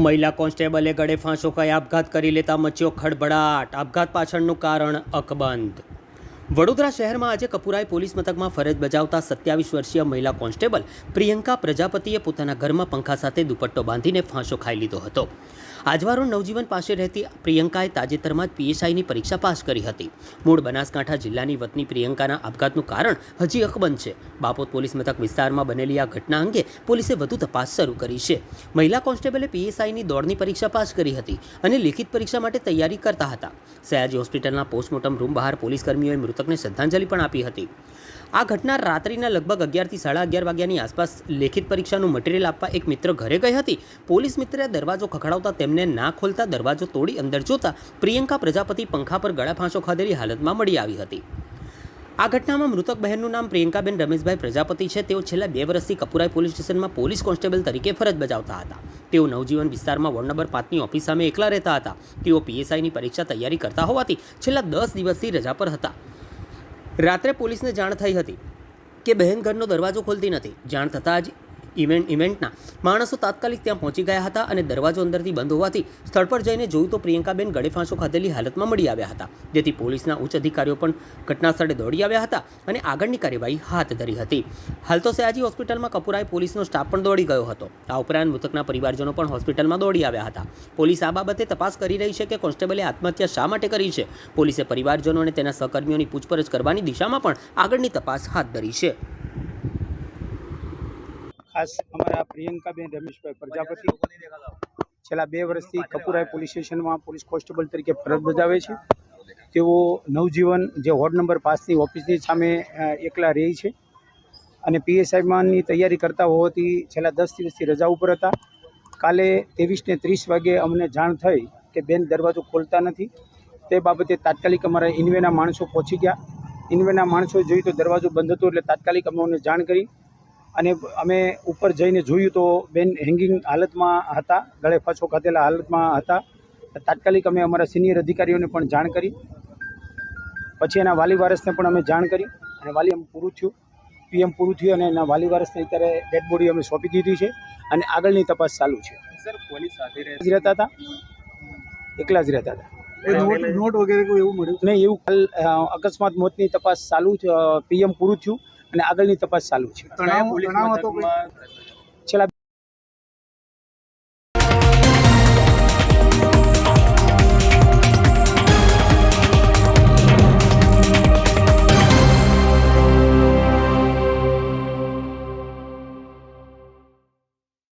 મહિલા કોન્સ્ટેબલે ગળે ફાંસો ખાઈ આપઘાત કરી લેતા મચ્યો ખળભળાટ. આપઘાત પાછળનું કારણ અકબંધ. વડોદરા શહેરમાં આજે કપુરાઈ પોલીસ મથકમાં ફરજ બજાવતા 27 વર્ષીય મહિલા કોન્સ્ટેબલ પ્રિયંકા પ્રજાપતિએ પોતાના ઘરમાં પંખા સાથે દુપટ્ટો બાંધીને ફાંસો ખાઈ લીધો હતો. આજવારો નવજીવન પાસે રહેતી પ્રિયંકાએ તાજેતરમાં જ પીએસઆઈની પરીક્ષા પાસ કરી હતી. મૂળ બનાસકાંઠા જિલ્લાની વતની પ્રિયંકાના આપઘાતનું કારણ હજી અકબંધ છે. બાપોદ પોલીસ મથક વિસ્તારમાં બનેલી આ ઘટના અંગે પોલીસે વધુ તપાસ શરૂ કરી છે. મહિલા કોન્સ્ટેબલે પીએસઆઈની દોડની પરીક્ષા પાસ કરી હતી અને લેખિત પરીક્ષા માટે તૈયારી કરતા હતા. સયાજી હોસ્પિટલના પોસ્ટમોર્ટમ રૂમ બહાર પોલીસ કર્મીઓએ મૃતકને શ્રદ્ધાંજલિ પણ આપી હતી. આ ઘટના રાત્રિના લગભગ 11 થી 11:30 વાગ્યાની આસપાસ લેખિત પરીક્ષાનું મટીરિયલ આપવા એક મિત્ર ઘરે ગઈ હતી. પોલીસ મિત્રે દરવાજો ખખડાવતા તેમને ના ખોલતા દરવાજો તોડી અંદર જોતા પ્રિયંકા પ્રજાપતિ પંખા પર ગળા ફાંસો ખાધેલી હાલતમાં મળી આવી હતી. આ ઘટનામાં મૃતક બહેનનું નામ પ્રિયંકાબેન રમેશભાઈ પ્રજાપતિ છે. તેઓ છેલ્લા 2 વર્ષથી કપુરાઈ પોલીસ સ્ટેશનમાં પોલીસ કોન્સ્ટેબલ તરીકે ફરજ બજાવતા હતા. તેઓ નવજીવન વિસ્તારમાં વોર્ડ નંબર 5ની ઓફિસ સામે એકલા રહેતા હતા. તેઓ પીએસઆઈની પરીક્ષા તૈયારી કરતા હોવાથી છેલ્લા 10 દિવસથી રજા પર હતા. રાત્રે પોલીસને જાણ થઈ હતી કે બહેન ઘરનો દરવાજો ખોલતી નથી. જાણ થતાં જ ઇવેન્ટના માણસો તાત્કાલિક ત્યાં પહોંચી ગયા હતા અને દરવાજો અંદરથી બંધ હોવાથી સ્થળ પર જઈને જોયું તો પ્રિયંકાબેન ગળે ફાંસો ખાધેલી હાલતમાં મળી આવ્યા હતા. જેથી પોલીસના ઉચ્ચ અધિકારીઓ પણ ઘટના સ્થળે દોડી આવ્યા હતા અને આગળની કાર્યવાહી હાથ ધરી હતી. હાલ તો સયાજી હોસ્પિટલમાં કપુરાઈ પોલીસનો સ્ટાફ પણ દોડી ગયો હતો. આ ઉપરાંત મૃતકના પરિવારજનો પણ હોસ્પિટલમાં દોડી આવ્યા હતા. પોલીસ આ બાબતે તપાસ કરી રહી છે કે કોન્સ્ટેબલે આત્મહત્યા શા માટે કરી છે. પોલીસે પરિવારજનો અને તેના સહકર્મીઓની પૂછપરછ કરવાની દિશામાં પણ આગળની તપાસ હાથ ધરી છે. ખાસ અમારા પ્રિયંકાબેન રમેશભાઈ પ્રજાપતિ છેલ્લા 2 વર્ષથી કપુરાઈ પોલીસ સ્ટેશનમાં પોલીસ કોન્સ્ટેબલ તરીકે ફરજ બજાવે છે. તેઓ નવજીવન જે વોર્ડ નંબર 5ની ઓફિસની સામે એકલા રહે છે અને પીએસઆઈમાંની તૈયારી કરતા હોવાથી છેલ્લા 10 દિવસથી રજા ઉપર હતા. કાલે 23:30 વાગે અમને જાણ થઈ કે બેન દરવાજો ખોલતા નથી. તે બાબતે તાત્કાલિક અમારા ઇન્વેના માણસો પહોંચી ગયા. ઇન્વેના માણસો જોયું તો દરવાજો બંધ હતો એટલે તાત્કાલિક અમને જાણ કરી અને અમે ઉપર જઈને જોયું તો બેન હેંગિંગ હાલતમાં હતા, ગળે ફાંસો ખાધેલા હાલતમાં હતા. તાત્કાલિક અમે અમારા સિનિયર અધિકારીઓને પણ જાણ કરી. પછી એના વાલી વારસને પણ અમે જાણ કરી અને વાલી પૂરું થયું, પીએમ પૂરું થયું અને એના વાલી વારસને અત્યારે ડેડ બોડી અમે સોંપી દીધી છે અને આગળની તપાસ ચાલુ છે. સર, પોલીસ સાથે રહેતા હતા, એકલા જ રહેતા હતા. નોટ વગેરે કોઈ એવું મળ્યું નહીં? એવું કાલ અકસ્માત મોતની તપાસ ચાલુ છે. પીએમ પૂરું થયું અને આગળની તપાસ ચાલુ છે. તણાવ હતો કોઈ?